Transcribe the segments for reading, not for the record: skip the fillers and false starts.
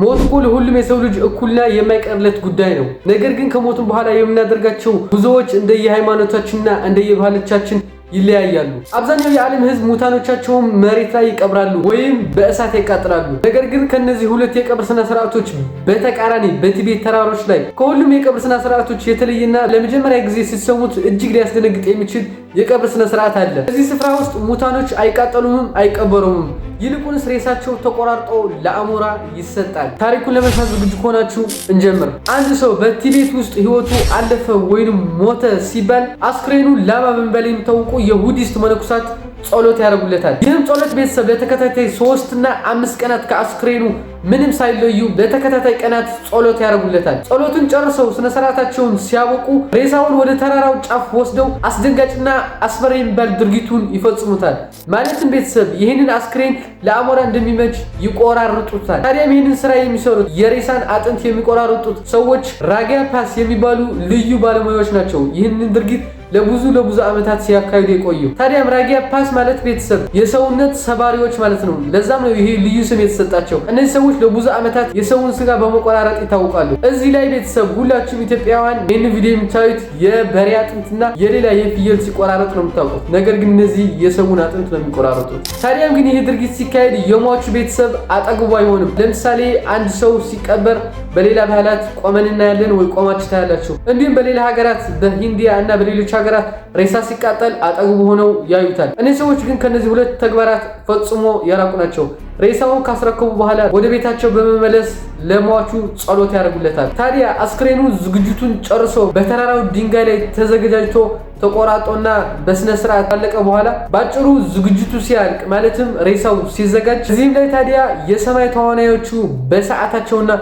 ሞት እኮ ለሁሉም የሰው ልጅ እኩልና የማይቀርለት ጉዳይ ነው። ነገር ግን ከሞትም በኋላ የምናደርጋቸው ጉዞዎች እንደየሃይማኖታችንና እንደየባህሎቻችን ይለያያሉ። አብዛኛው የዓለም ህዝብ ሙታኖቻቸውን መሬት ላይ ይቀብራሉ ወይም በእሳት ያቃጥላሉ። ነገር ግን ከነዚህ ሁለት የቀብር ስነ ስርዓቶች በተቃራኒ በቲቤት ተራሮች ላይ ከሁሉም የቀብር ስነ ስርዓቶች የተለየና ለመጀመሪያ ጊዜ ሲሰሙት እጅግ ሊያስደነግጥ የሚችል የቀብር ስነ ስርዓት አለ። በዚህ ስፍራ ውስጥ ሙታኖች አይቃጠሉም፣ አይቀበሩም። ይልቁንስ ሬሳቸው ተቆራርጦ ለአሞራ ይሰጣል። ታሪኩን ለመስማት ዝግጁ ከሆናችሁ እንጀምር። አንድ ሰው በቲቤት ውስጥ ህይወቱ አለፈ ወይንም ሞተ ሲባል አስክሬኑ ላማ በመባል የሚታወቁ የቡዲስት መነኮሳት ጸሎት ያደርጉለታል። ይህም ጸሎት ቤተሰብ ለተከታታይ 3 እና 5 ቀናት ከአስክሬኑ ምንም ሳይለዩ ለተከታታይ ቀናት ጸሎት ያደርጉለታል። ጸሎቱን ጨርሰው ስነ ስርዓታቸውን ሲያበቁ ሬሳውን ወደ ተራራው ጫፍ ወስደው አስደንጋጭና አስፈሪ የሚባል ድርጊቱን ይፈጽሙታል። ማለትም ቤተሰብ ይህንን አስክሬን ለአሞራ እንደሚመች ይቆራርጡታል። ታዲያም ይህንን ስራ የሚሰሩት የሬሳን አጥንት የሚቆራርጡት ሰዎች ራጊያ ፓስ የሚባሉ ልዩ ባለሙያዎች ናቸው። ይህንን ድርጊት ለብዙ ዓመታት ሲያካሂዱ የቆዩ። ታዲያም ራጊያ ፓስ ማለት ቤተሰብ የሰውነት ሰባሪዎች ማለት ነው። ለዛም ነው ይሄ ልዩ ስም የተሰጣቸው። እነዚህ ሰዎች ለብዙ ዓመታት የሰውን ስጋ በመቆራረጥ ይታወቃሉ። እዚህ ላይ ቤተሰብ ሁላችሁም ኢትዮጵያውያን ይህን ቪዲዮ የምታዩት የበሬ አጥንትና የሌላ የፍየል ሲቆራረጥ ነው የምታውቁት። ነገር ግን እነዚህ የሰውን አጥንት ነው የሚቆራረጡት። ታዲያም ግን ይሄ ድርጊት ሲካሄድ የሟቹ ቤተሰብ አጠገቡ አይሆንም። ለምሳሌ አንድ ሰው ሲቀበር በሌላ ባህላት ቆመን እናያለን ወይ ቆማችሁ ታያላችሁ። እንዲሁም በሌላ ሀገራት በሂንዲያ እና በሌሎች ሀገራት ሬሳ ሲቃጠል አጠገቡ ሆነው ያዩታል። እነዚህ ሰዎች ግን ከነዚህ ሁለት ተግባራት ፈጽሞ ያራቁ ናቸው። ሬሳውን ካስረከቡ በኋላ ወደ ቤታቸው በመመለስ ለሟቹ ጸሎት ያደርጉለታል። ታዲያ አስክሬኑ ዝግጅቱን ጨርሶ በተራራው ድንጋይ ላይ ተዘጋጅቶ ተቆራጦና በስነ ስርዓት ካለቀ በኋላ ባጭሩ ዝግጅቱ ሲያልቅ ማለትም ሬሳው ሲዘጋጅ እዚህም ላይ ታዲያ የሰማይ ተዋናዮቹ በሰዓታቸውና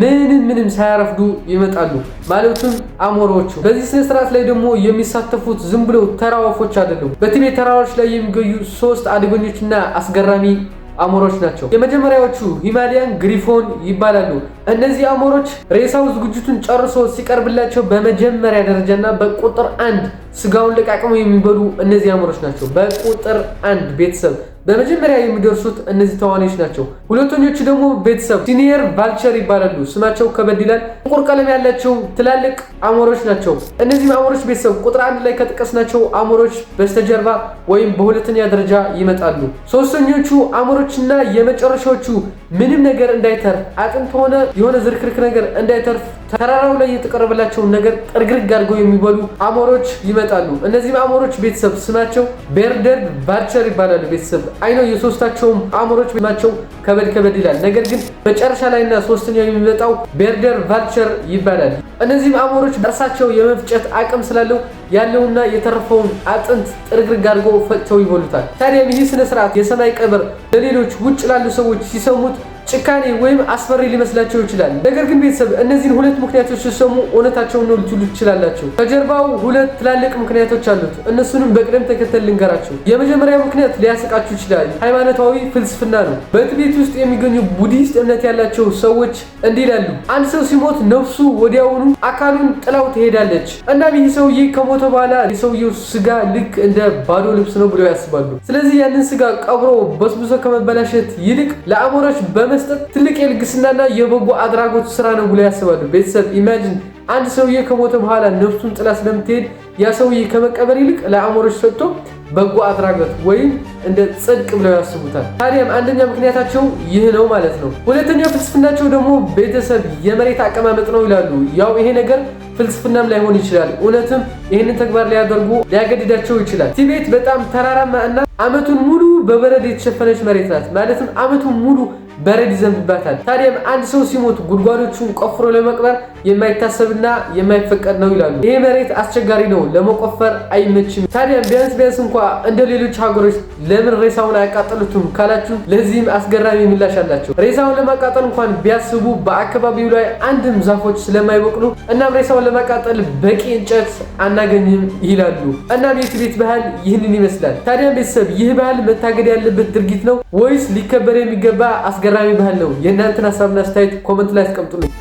ምንም ሳያረፍዱ ይመጣሉ። ማለትም አሞራዎቹ። በዚህ ስነ ስርዓት ላይ ደግሞ የሚሳተፉት ዝም ብለው ተራ ወፎች አይደሉም። በቲቤት ተራሮች ላይ የሚገኙ 3 አደገኞችና አስገራሚ አሞሮች ናቸው። የመጀመሪያዎቹ ሂማሊያን ግሪፎን ይባላሉ። እነዚህ አሞሮች ሬሳው ዝግጅቱን ጨርሶ ሲቀርብላቸው በመጀመሪያ ደረጃና በቁጥር 1 ስጋውን ለቃቅመው የሚበሉ እነዚህ አሞሮች ናቸው። በቁጥር 1 ቤተሰብ በመጀመሪያ የሚደርሱት እነዚህ ተዋናዮች ናቸው። ሁለተኞቹ ደግሞ ቤተሰብ ሲኒየር ቫልቸር ይባላሉ። ስማቸው ከበድ ይላል። ጥቁር ቀለም ያላቸው ትላልቅ አሞሮች ናቸው። እነዚህ አሞሮች ቤተሰብ ቁጥር 1 ላይ ከጥቀስናቸው አሞሮች በስተጀርባ ወይም በሁለተኛ ደረጃ ይመጣሉ። ሶስተኞቹ አሞሮችና የመጨረሻዎቹ ምንም ነገር እንዳይተርፍ አጥንት ሆነ የሆነ ዝርክርክ ነገር እንዳይተርፍ ተራራው ላይ የተቀረበላቸውን ነገር ጥርግርግ አድርገው የሚበሉ አሞሮች ይመጣሉ። እነዚህ አሞሮች ቤተሰብ ስማቸው ቤርደር ቫልቸር ይባላሉ። ቤተሰብ አይኖ የሶስታቸውም አሞሮች ስማቸው ከበድ ይላል። ነገር ግን መጨረሻ ላይና ሶስተኛው የሚመጣው ቤርደር ቫልቸር ይባላል። እነዚህ አሞሮች በራሳቸው የመፍጨት አቅም ስላለው ያለውና የተረፈውን አጥንት ጥርግርግ አድርገው ፈጭተው ይበሉታል። ታዲያ ይህ ስነ ስርዓት የሰማይ ቀብር ለሌሎች ውጭ ላሉ ሰዎች ሲሰሙት ጭካኔ ወይም አስፈሪ ሊመስላቸው ይችላል። ነገር ግን ቤተሰብ እነዚህን ሁለት ምክንያቶች ሲሰሙ እውነታቸውን ነው ልትሉ ትችላላችሁ። ከጀርባው ሁለት ትላልቅ ምክንያቶች አሉት። እነሱንም በቅደም ተከተል ልንገራችሁ። የመጀመሪያው ምክንያት ሊያስቃችሁ ይችላል። ሃይማኖታዊ ፍልስፍና ነው። በቲቤት ውስጥ የሚገኙ ቡዲስት እምነት ያላቸው ሰዎች እንዲህ ይላሉ። አንድ ሰው ሲሞት ነፍሱ ወዲያውኑ አካሉን ጥላው ትሄዳለች። እናም ይህ ሰውዬ ከሞተ በኋላ የሰውየው ስጋ ልክ እንደ ባዶ ልብስ ነው ብለው ያስባሉ። ስለዚህ ያንን ስጋ ቀብሮ በስብሶ ከመበላሸት ይልቅ ለአሞራዎች በመስጠት ትልቅ የልግስናና የበጎ አድራጎት ስራ ነው ብለው ያስባሉ። ቤተሰብ ኢማጂን አንድ ሰውዬ ከሞተ በኋላ ነፍሱን ጥላ ስለምትሄድ ያ ሰውዬ ከመቀበር ይልቅ ለአሞሮች ሰጥቶ በጎ አድራጎት ወይም እንደ ጽድቅ ብለው ያስቡታል። ታዲያም አንደኛ ምክንያታቸው ይህ ነው ማለት ነው። ሁለተኛው ፍልስፍናቸው ደግሞ ቤተሰብ የመሬት አቀማመጥ ነው ይላሉ። ያው ይሄ ነገር ፍልስፍናም ላይሆን ይችላል። እውነትም ይህንን ተግባር ሊያገድዳቸው ይችላል። ቲቤት በጣም ተራራማ እና አመቱን ሙሉ በበረድ የተሸፈነች መሬት ናት። ማለትም አመቱን ሙሉ በረድ ይዘንብባታል። ታዲያም አንድ ሰው ሲሞት ጉድጓዶቹን ቆፍሮ ለመቅበር የማይታሰብና የማይፈቀድ ነው ይላሉ። ይሄ መሬት አስቸጋሪ ነው፣ ለመቆፈር አይመችም። ታዲያም ቢያንስ እንኳ እንደ ሌሎች ሀገሮች ለምን ሬሳውን አያቃጠሉትም ካላችሁ ለዚህም አስገራሚ ምላሽ አላቸው። ሬሳውን ለማቃጠል እንኳን ቢያስቡ በአካባቢው ላይ አንድም ዛፎች ስለማይበቅሉ እናም ሬሳውን ለማቃጠል በቂ እንጨት አናገኝም ይላሉ። እናም የቲቤት ባህል ይህንን ይመስላል። ታዲያም ቤተሰብ ይህ ባህል መታገድ ያለበት ድርጊት ነው ወይስ ሊከበር የሚገባ አስገራሚ ባህል ነው? የእናንተን ሀሳብና አስተያየት ኮመንት ላይ አስቀምጡልኝ።